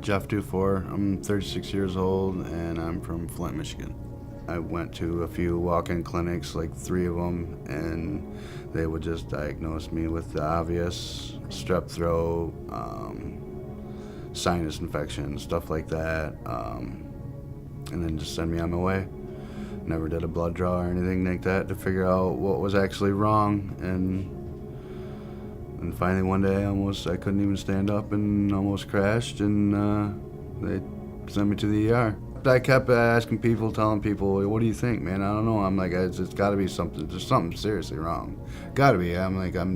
Jeff Dufore. I'm 36 years old and I'm from Flint, Michigan. I went to a few walk-in clinics, like 3 of them, and they would just diagnose me with the obvious strep throat, sinus infection, stuff like that, and then just send me on my way. Never did a blood draw or anything like that to figure out what was actually wrong, and finally one day I couldn't even stand up and almost crashed, and they sent me to the ER. I kept asking people, telling people, what do you think, man? I don't know. I'm like, it's got to be something. There's something seriously wrong. Got to be. I'm like, I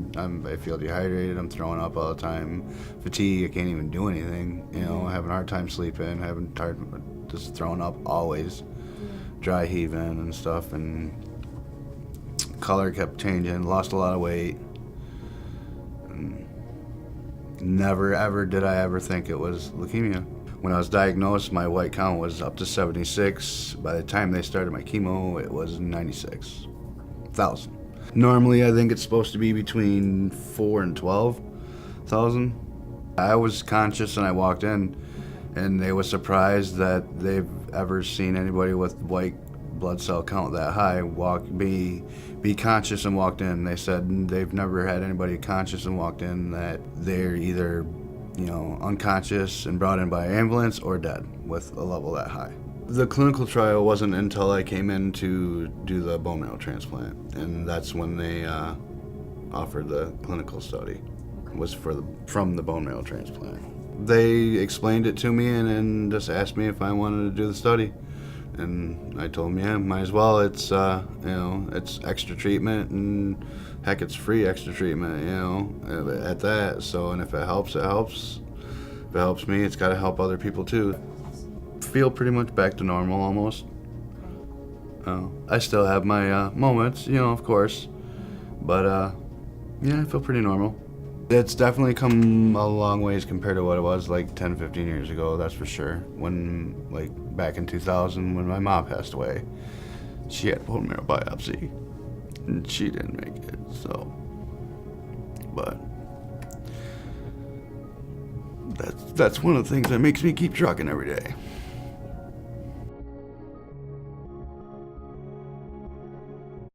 feel dehydrated. I'm throwing up all the time. Fatigue. I can't even do anything. You know, having a hard time sleeping. Just throwing up always. Dry heaving and stuff. And color kept changing. Lost a lot of weight. And never ever did I ever think it was leukemia. When I was diagnosed, my white count was up to 76. By the time they started my chemo, it was 96,000. Normally, I think it's supposed to be between 4 and 12,000. I was conscious and I walked in, and they were surprised that they've ever seen anybody with white blood cell count that high be conscious and walked in. They said they've never had anybody conscious and walked in that they're either unconscious and brought in by ambulance or dead with a level that high. The clinical trial wasn't until I came in to do the bone marrow transplant, and that's when they offered the clinical study. It was from the bone marrow transplant. They explained it to me and then just asked me if I wanted to do the study, and I told them, yeah, might as well. It's it's extra treatment, and heck, it's free extra treatment, at that. So, and if it helps, it helps. If it helps me, it's got to help other people too. Feel pretty much back to normal almost. I still have my moments, of course, but yeah, I feel pretty normal. It's definitely come a long ways compared to what it was like 10, 15 years ago, that's for sure. When, like, back in 2000, when my mom passed away, she had bone marrow biopsy, and she didn't make it, so. But that's one of the things that makes me keep trucking every day.